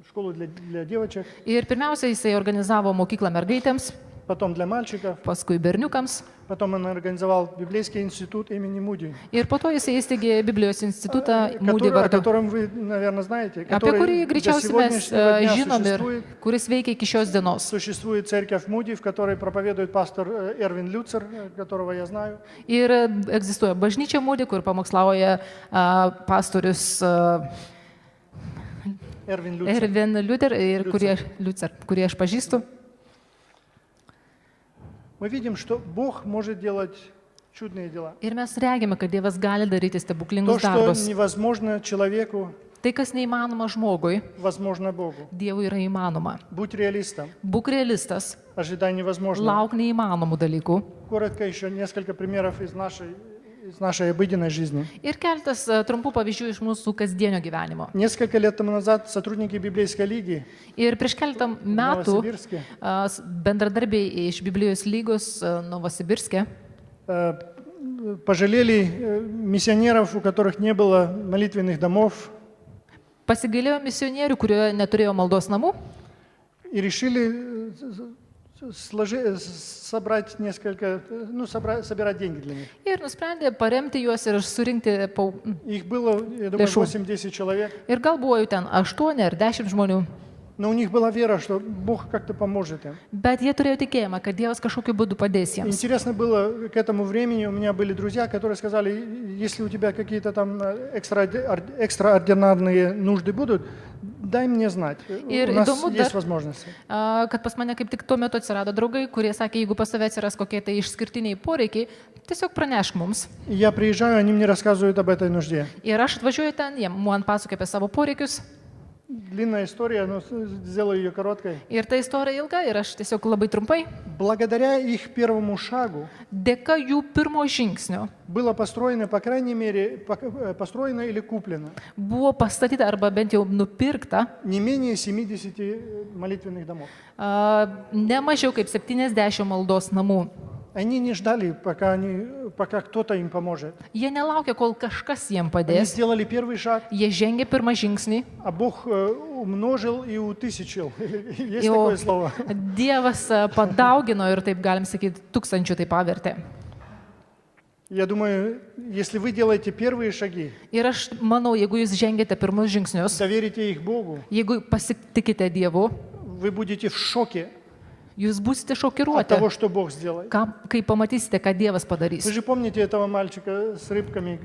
школу для девочек, Ir pirmiausia, jisai organizavo mokyklą mergaitėms, потом для мальчиков, paskui berniukams. потом он организовал библейский институт имени Муди, Ir po to jisai įsteigė Biblijos institutą Moody о vardu, котором вы, наверное, знаете, apie kurį который до greičiausiai mes сегодняшнего дня žinom ir существует. kuris veikia iki šios dienos. Существует церковь Муди, в которой проповедует пастор Эрвин Люцер, которого я знаю. Ir egzistuoja bažnyčia Moody, kur pamokslauja pastorius Эрвин Люцер. Ervin Luther, ir kurį aš pažįstu. Мы видим, что Бог может делать чудные дела. Ir mes regime, kad Dievas gali daryti То, stebuklingus что darbus. невозможно человеку, Tai, kas neįmanoma žmogui, возможно Богу. Dievui yra įmanoma. Будь реалистом, Būk realistas, ожидай невозможного. lauk neįmanomų dalykų. Коротко еще несколько примеров из нашей обыденной жизни. Ir keltas trumpų pavyzdžių iš mūsų kasdienio gyvenimo. Несколько лет тому назад сотрудники Библейской лиги Ir prieš keletą в metų Новосибирске bendradarbiai iš Biblijos lygos Novosibirske пожалели миссионеров, у которых не было молитвенных домов, pasigailėjo misionierių, kurie neturėjo maldos namų и решили собрать собирать деньги для них. ir nusprendė paremti juos ir surinkti. Их было, я думаю, Лешу. 8-10 человек. Ir gal buvo jų ten 8 ar 10 žmonių. Но у них была вера, что Бог как-то поможет им. Bet jie turėjo tikėjimą, kad Dievas kažkokiu būdu padės jiems. Интересно было, к этому времени у меня были друзья, которые сказали, если у тебя какие-то там экстраординарные нужды будут, дай мне знать. Ir У нас įdomu есть dar, возможности. kad pas mane kaip tik tuo metu atsirado draugai, kurie sakė, jeigu pas tave atsiras kokie tai išskirtiniai poreikiai, tiesiog pranešk mums. И я приезжаю, они мне рассказывают об этой нужде. Ir aš atvažiuoju ten, jie man pasakoja apie savo poreikius. Длинная история, но сделаю ее короткой. Ir ta istorija ilga ir aš tiesiog labai trumpai. Благодаря их первому шагу Dėka jų pirmo žingsnio было построено, по крайней мере, построено или куплено buvo pastatyta arba bent jau nupirkta не менее 70 молитвенных домов. Ne mažiau kaip 70 maldos namų. Они не ждали, пока кто-то им поможет. Jie nelaukia, kol kažkas jiem Они padės. сделали первый шаг, Jie žengė pirmą žingsnį. а Бог умножил и утысячил. Есть Jau такое слово. Dievas padaugino ir taip galim sakyti, tūkstančių tai pavertė. Я думаю, если вы делаете первые шаги, Ir aš manau, jeigu jūs žengėte pirmus žingsnius, доверите их Богу, jeigu pasitikite Dievu, вы будете в шоке, Jūs būsite от šokiruoti, того, что Бог сделает. kai pamatysite, ką Dievas padarys. Вы же помните этого мальчика с рыбками,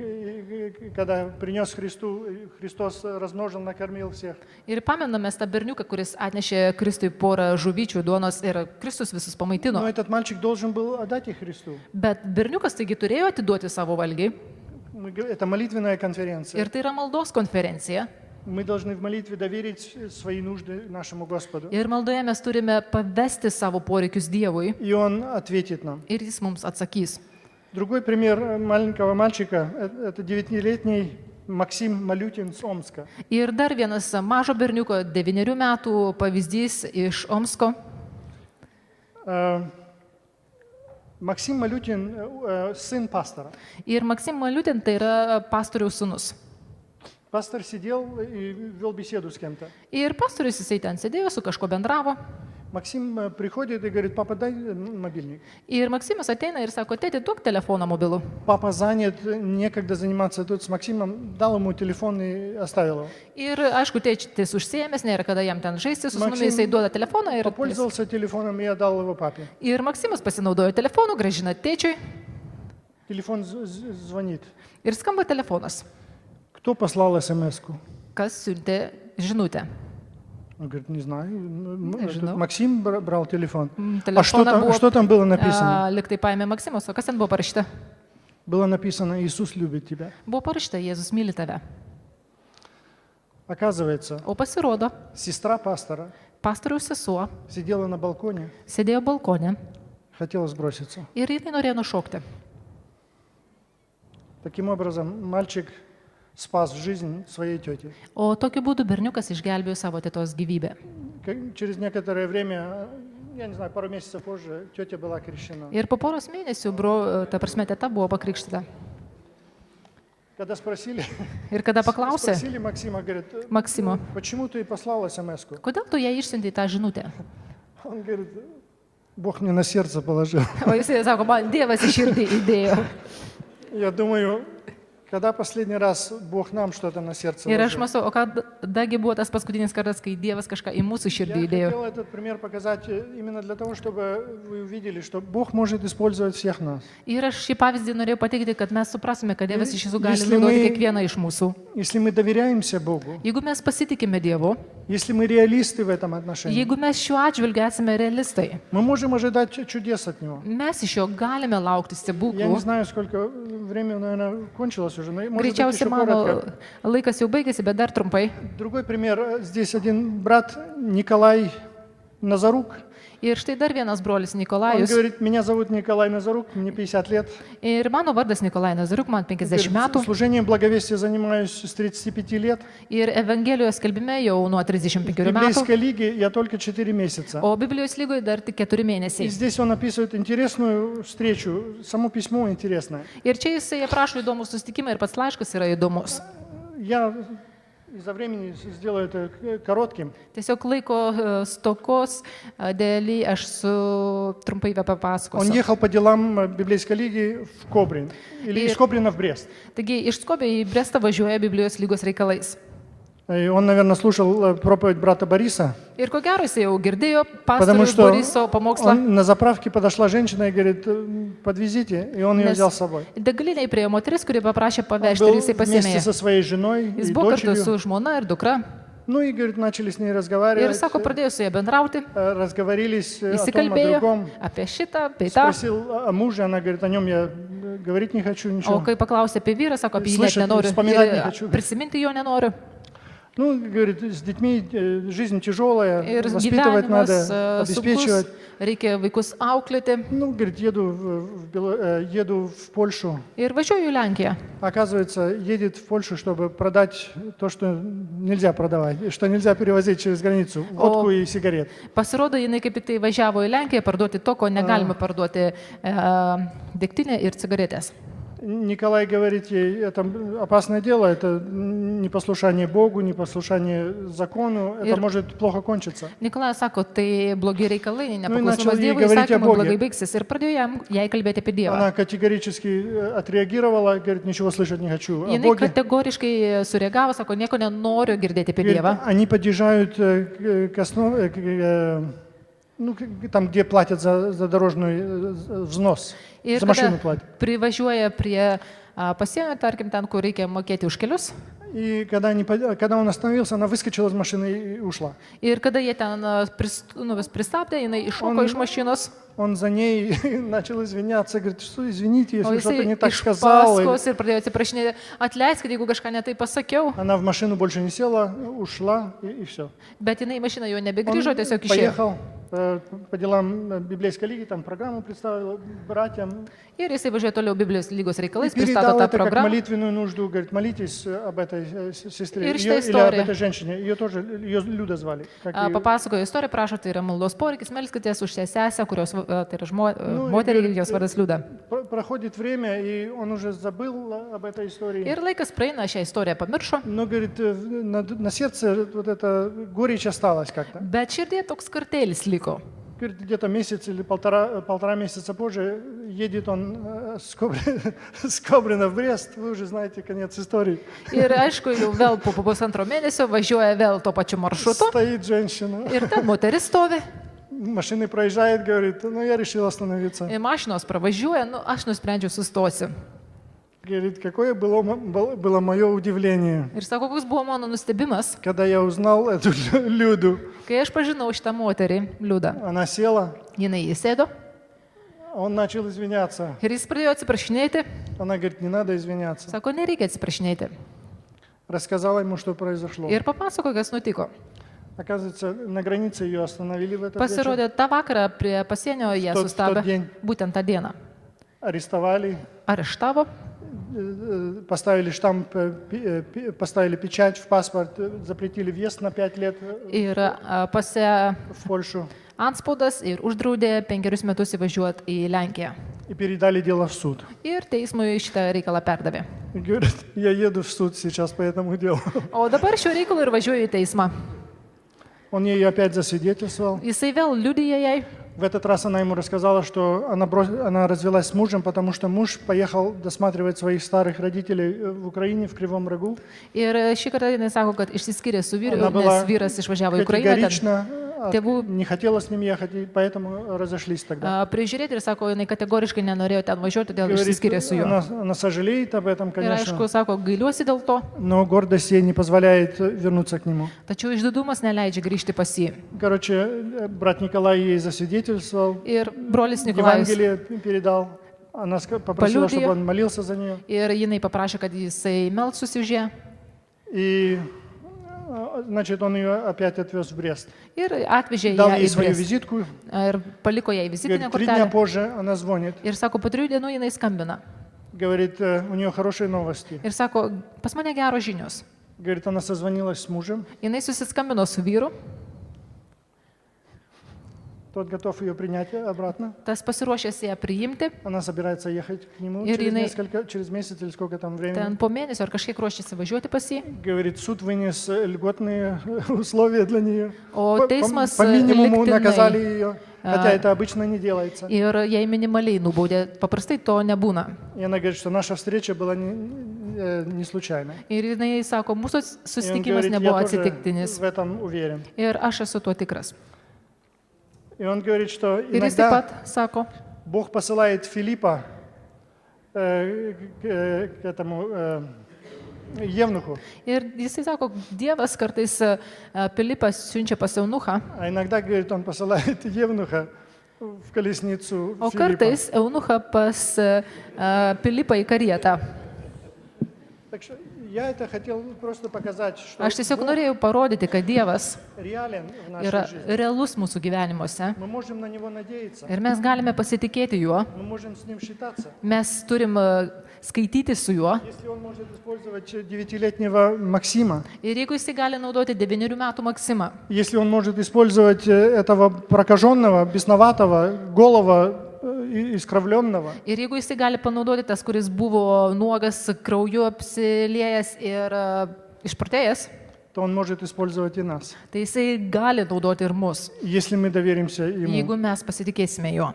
когда принес Христу, Христос размножил, накормил всех. Ir pamename tą berniuką, kuris atnešė Kristui porą žuvyčių duonos ir Kristus visus Но pamaitino. этот мальчик должен был отдать их Христу. Bet berniukas taigi turėjo atiduoti savo valgiai. Это молитвенная конференция. Ir tai yra maldos konferencija. Мы должны в молитве доверить свои нужды нашему Господу. Ir maldoje mes turime pavesti savo poreikius Dievui. И Он ответит нам. Ir Jis mums atsakys. Другой пример маленького мальчика – это 9-летний Максим Малютин с Омска. Ir dar vienas mažo berniuko 9 metų pavyzdys iš Omsko. Максим Малютин – сын пастора. Ir Maksim Maliutin tai yra pastoriaus sūnus. Пастор сидел и вел беседу с кем-то. Ir pastorius jisai ten sėdėjo, su kažko bendravo. Максим приходит и говорит: папа, дай мобильник. Ir Maksimas ateina ir sako, tėti, duok telefoną mobilų. Папа занят, некогда заниматься тут с Максимом, дал ему телефон и оставил его. Ir aišku, tėtis užsiėmęs, nėra kada jam ten žaisti su sūnumi, Максим jisai duoda telefoną ir... Попользовался телефоном и отдал его папе. Ir Maksimas pasinaudojo telefonu, gražina tėčiui Телефон звонит. ir skamba telefonas. Кто послал смс-ку? Kas siuntė žinutę? Он говорит: не знаю. Žinau. Максим брал телефон. А Telefoną что там было написано? Liktai paėmė Maksimas, o kas ten buvo parašyta? Было написано: Иисус любит тебя. Buvo parašyta, Jėzus myli tave. Оказывается, O pasirodo, сестра пастора pastoriaus sesuo сидела на балконе, sėdėjo balkone хотела сброситься. ir jinai norėjo nušokti. Таким образом, мальчик спас жизнь своей тети. O tokiu būdu berniukas išgelbėjo savo tėtos gyvybę. Через некоторое время, я не знаю, пару месяцев позже, тетя была крещена. Ir po poros mėnesių, ta prasme, teta buvo pakrikštyta. Когда спросили Ir kada Максима, говорит: Maksimo, почему ты послал смс-ку? kodėl tu ją išsiuntei tą žinutę? Он говорит: Бог мне на сердце положил. O jisai sako, man Dievas į širdį įdėjo. Я думаю, когда последний раз Бог нам что-то на сердце Ir aš положил? mąstau, o kadagi buvo tas paskutinis kartas, kai Dievas kažką į mūsų širdį Я įdėjo. хотел этот пример показать именно для того, чтобы вы увидели, что Бог может использовать всех нас. Ir aš šį pavyzdį norėjau pateikti, kad mes suprasime, kad Dievas iš tiesų gali Если naudoti мы- kiekvieną iš mūsų. Если мы доверяемся Богу, Jeigu mes pasitikime Dievu, если мы реалисты в этом отношении, jeigu mes šiuo atžvilgiu esame realistai, мы можем ожидать чудес от Него. mes iš jo galime laukti Я не stebuklų. знаю, сколько времени, наверное, кончилось уже, но может быть Greičiausiai еще mano коротко. laikas jau baigėsi, bet dar trumpai. Другой пример. Здесь один брат Николай Назарук. Ir štai dar vienas brolis Он Nikolajus. говорит: меня зовут Николай Назарук, мне 50 лет. Ir mano vardas Nikolai Nazaruk, man 50 metų. Служением благовестия занимаюсь с 35 лет. Ir Evangelijos skelbime jau nuo 35 В metų. библейской лиге я только 4 месяца. O Biblijos lygoje dar tik 4 И mėnesiai. здесь он описывает интересную встречу. Само письмо интересное. Ir čia jisai aprašo įdomų susitikimą ir pats laiškas yra įdomus. Я из-за времени сделаю это коротким. Tiesiog laiko stokos dėlį aš trumpai Он papasakosiu. ехал по делам библейской лиги в Кобрин. Или из Кобрина в Брест. Taigi iš Skobio į Brestą važiuoja Biblijos lygos reikalais. И он, наверное, слушал проповедь брата Бориса. Ir ko gero jisai jau girdėjo Потому pastoriaus что Boriso pamokslą. на заправке подошла женщина и говорит: подвезите. И он ее Nes взял с собой. degaliniai prie moteris, kuri paprašė Он pavežti был ir jisai вместе pasimėjo. со своей женой Jis и buvo kartu дочерью. su žmona ir dukra. Ну и, говорит, начали с ней Ir разговаривать. sako, pradėjo su ją bendrauti. Разговорились о том, о Įsikalbėjo другом. apie šitą, apie tą. Спросил о муже, она говорит: о нем я говорить не хочу O ничего. kai paklausė apie vyrą, sako, apie jį net Слышать, nenoriu. вспоминать не Ir хочу. prisiminti jo nenoriu. Ну, говорит, с детьми жизнь тяжелая, Ir воспитывать gyvenimas надо, обеспечивать. sunkus, reikia vaikus auklėti. Ну, говорит, еду в Польшу. Ir važiuoju į Lenkiją. Оказывается, едет в Польшу, чтобы продать то, что нельзя продавать, что нельзя перевозить через границу, водку и сигарет. Pasirodo, jinai kaip tik tai važiavo į Lenkiją parduoti to, ko negalima parduoti degtinę ir cigaretės. Николай говорит ей: это опасное дело, это непослушание Богу, непослушание закону, это может плохо кончиться. Nikolajas sako, tai blogi reikalai, начал nepaklausimas ей Dievui, говорить о įsakymai Боге. blogai baigsis. Ir pradėjo jai kalbėti apie Dievą. Она категорически отреагировала, говорит: ничего слышать не хочу. О Jinai Боге. kategoriškai sureagavo, sako, nieko nenoriu girdėti apie Говорит, Dievą. они подъезжают ну, там, где платят за дорожный взнос, Ir за машину kada платят. privažiuoja prie pasienio, tarkim, ten, kur reikia mokėti už kelius. И когда он остановился, она выскочила из машины и ушла. Ir kada jie ten vis pristabdė, jinai iššoko iš mašinos, Он за ней начал извиняться, говорит, что извините, o если что-то jisai не так iš сказал. paskos ir pradėjo atsiprašinėti, atleiskit, jeigu kažką netai pasakiau. Она в машину больше не села, ушла и все. Bet jinai į mašiną jau Он nebegrįžo, tiesiog išėjo. поехал по делам библейской лиги, там программу представил братьям. Ir jisai važiuoja toliau Biblijos lygos И reikalais, pristato передал tą это как programą. молитвенную нужду. Говорит, молитесь об этой сестре И или что об история? этой женщине. Ее тоже, ее Люда звали. как и- Papasakojo istoriją, prašo, tai yra maldos poreikis, melskitės už šią sesę, kurios tai yra moterį ir jos vardas Liuda. Проходит время, и он уже забыл об этой истории. Ir laikas praeina, šią istoriją pamiršo, Но, говорит, на сердце вот эта горечь осталась как-то. bet širdie toks kartėlis liko. Говорит, где-то месяц или полтора месяца позже едет он с Кобрина в Брест. Вы уже знаете конец истории. Ir aišku, jau vėl po pusantro mėnesio važiuoja vėl tuo pačiu maršrutu. Стоит женщина. Ir ten moteris stovi. Машины проезжает, говорит, ну я решил остановиться. Ir mašinos pravažiuoja, nu aš nusprendžiau sustosiu. Говорит, какое было мое удивление, Ir sako, koks buvo mano nustebimas, когда я узнал эту Люду. kai aš pažinau šitą moterį, Liudą. Она села, Jinai įsėdo он начал извиняться. ir jis pradėjo atsiprašinėti. Она говорит, не надо извиняться. Sako, nereikia atsiprašinėti. Рассказала ему, что произошло. Ir papasako, kas nutiko. Оказывается, на границе ее остановили в этот вечер. Pasirodė, tą vakarą prie pasienio jie В тот sustabdė, день. būtent tą dieną. Arестовали, Areštavo, поставили штамп, поставили печать в паспорт, запретили въезд на 5 лет ir pase в Польшу antspaudas ir uždraudė 5 metus įvažiuoti į Lenkiją. и передали дело в суд. Ir teismui šitą reikalą perdavė. И говорит, я еду в суд сейчас по этому делу. O dabar šio reikalo ir važiuoju į teismą. Он ей опять засвидетельствовал. Jisai vėl liudyja jai. В этот раз она ему рассказала, что она развелась с мужем, потому что муж поехал досматривать своих старых родителей в Украине, в Кривом Рогу. Ir šį kartą jinai sako, kad išsiskyrė su vyru, Она была nes vyras išvažiavo į Ukrainą. Ten категорично, tėvų не хотела с ним ехать, и поэтому разошлись тогда. prižiūrėti ir sako, jinai kategoriškai nenorėjo ten važiuoti, todėl Говорит, išsiskyrė su juo. она сожалеет об этом, Ir конечно, aišku, sako, gailiuosi dėl to, но гордость ей не позволяет вернуться к нему. tačiau išdidumas neleidžia grįžti pas jį. Короче, брат Николай ей засвидетельствовал, Ir brolis Nikolajus. Евангелие передал. Она попросила, Палюдия. чтобы он молился за нее. Ir jinai paprašė, kad jisai melstųsi už ją. И, значит, он ее опять отвез в Брест. Ir atvežė Дал ją ей į свою Brest. визитку. Ir paliko ją į vizitinę Говорит, 3 дня kortelę. позже она звонит. Ir sako, po 3 dienų jinai skambina. Говорит, у нее хорошие новости. Ir sako, pas mane geros žinios. Говорит, она созвонилась с мужем. Jinai susiskambino su vyru, Тот готов ее принять обратно. tas pasiruošęs ją priimti. Она собирается ехать к нему И Ирина- через месяц или сколько там времени. Ten po mėnesio ar kažkiek ruošiasi važiuoti pas jį. Говорит, суд вынес льготные условия для нее. O teismas По минимуму lygtinai- наказали ее, хотя это обычно не делается. Ir jai minimaliai nubaudė. Paprastai to nebūna. И она говорит, что наша встреча была не случайной. Ir jinai sako, mūsų И он susitikimas говорит, nebuvo я тоже atsitiktinis. в этом уверен. Ir aš esu tuo tikras. И он говорит, что Ir jis taip иногда pat sako, Бог посылает Филиппа к этому евнуху, ir jisai sako, Dievas kartais Pilypas siunčia pas Eunuchą, а иногда, говорит, он посылает евнуха в колесницу o Филиппа. kartais Eunuchą pas Pilypą į karietą. Так что я это хотел просто показать, что Aš tiesiog Бог norėjau parodyti, kad Dievas реален в нашей yra жизни. realus mūsų gyvenimuose Мы можем на него надеяться, ir mes galime pasitikėti juo, мы можем с ним считаться. mes turim skaityti su juo Если он может использовать 9-летнего Максима, ir jeigu jisai gali naudoti 9 metų Maksimą, если он может использовать этого прокаженного, бесноватого, голого, искривленного, ir jeigu jisai gali panaudoti tas, kuris buvo nuogas, krauju apsiliejęs ir išprotėjęs, то он может использовать и нас, tai jisai gali naudoti ir mus, если мы доверимся ему. jeigu mes pasitikėsime juo.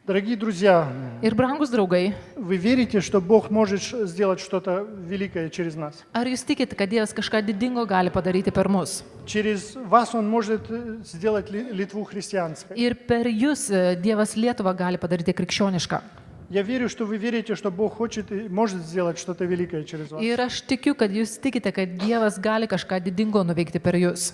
Дорогие друзья, Ir brangus draugai, вы верите, что Бог может сделать что-то великое через нас? ar jūs tikite, kad Dievas kažką didingo gali padaryti per mus? Через вас Он может сделать Литву христианской. Ir per jūs Dievas Lietuvą gali padaryti krikščionišką. Я верю, что вы верите, что Бог хочет и может сделать что-то великое через вас. Ir aš tikiu, kad jūs tikite, kad Dievas gali kažką didingo nuveikti per jūs.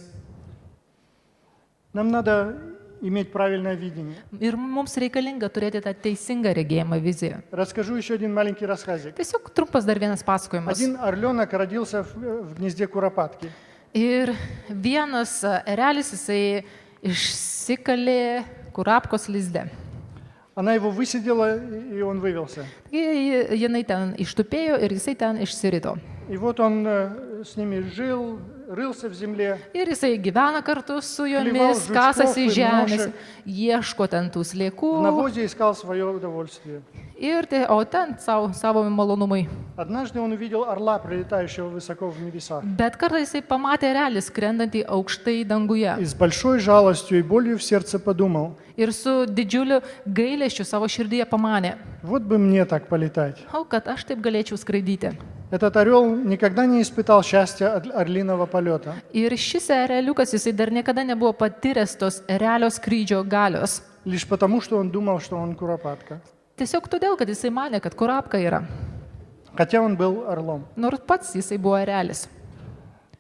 Нам надо иметь правильное видение. Ir mums reikalinga turėti tą teisingą regėjimą viziją. Расскажу еще один маленький рассказик. Tiesiog trumpas dar vienas pasakojimas. Один орленок родился в гнезде куропатки. Ir vienas erelis, jisai išsikalė kurapkos lizde. Она его высидела, и он вывелся. Jinai ten ištupėjo ir jisai ten išsirito. И вот он с ними жил, рылся в земле. Ir jisai gyvena kartu su jomis, Klival kasasi žučkov ir žemės, nošė. ieško ten tų В sliekų. навозе искал свое удовольствие. O ten savo malonumai. Однажды он увидел орла, прилетающего высоко в небеса. Bet kartą jisai pamatė erelį skrendantį aukštai danguje. И с большой жалостью и болью в сердце подумал, Ir su didžiuliu gailesčiu savo širdyje pamanė, вот бы мне так полетать. o kad aš taip galėčiau skraidyti. Этот орел никогда не испытал счастья от орлиного полета. Ir šis ereliukas, jisai dar niekada nebuvo patyręs tos erelio skrydžio galios. Лишь потому, что он думал, что он куропатка. Tiesiog todėl, kad jisai manė, kad kurapka yra. Хотя он был орлом. Nors pats jisai buvo erelis.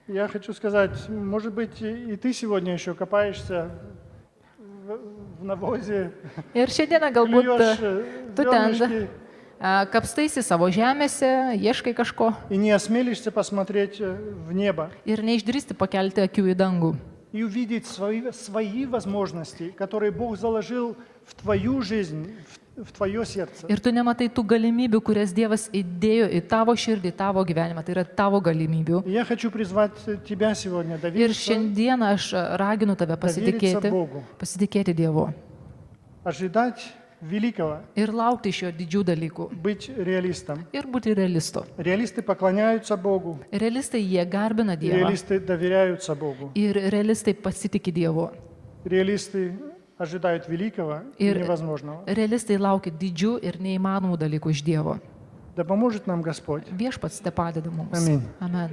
Я хочу сказать, может быть, и ты сегодня еще копаешься в навозе, Ir šiandieną galbūt клюешь tu ten зернышки kapstaisi savo žemėse, ieškai kažko и не осмелишься посмотреть в небо ir neišdrįsti pakelti akių į dangų. и увидеть свои возможности, которые Бог заложил в твою жизнь, в твое сердце. Ir tu nematai tų galimybių, kurias Dievas įdėjo į tavo širdį, tavo gyvenimą. Tai yra tavo galimybių. И я хочу призвать тебя сегодня Ir довериться, šiandieną aš raginu tave pasitikėti, Богу, pasitikėti Dievu. ожидать великого, Ir laukti iš jo didžių dalykų. быть реалистом. Ir būti realistu. Реалисты поклоняются Богу, Realistai jie garbina Dievą. реалисты доверяются Богу, Ir realistai pasitikė Dievu. реалисты ожидают великого и Ir невозможного. realistai laukia didžių ir neįmanomų dalykų iš Dievo. Да поможет нам Господь. Viešpats te padeda mums. Amen. Amen.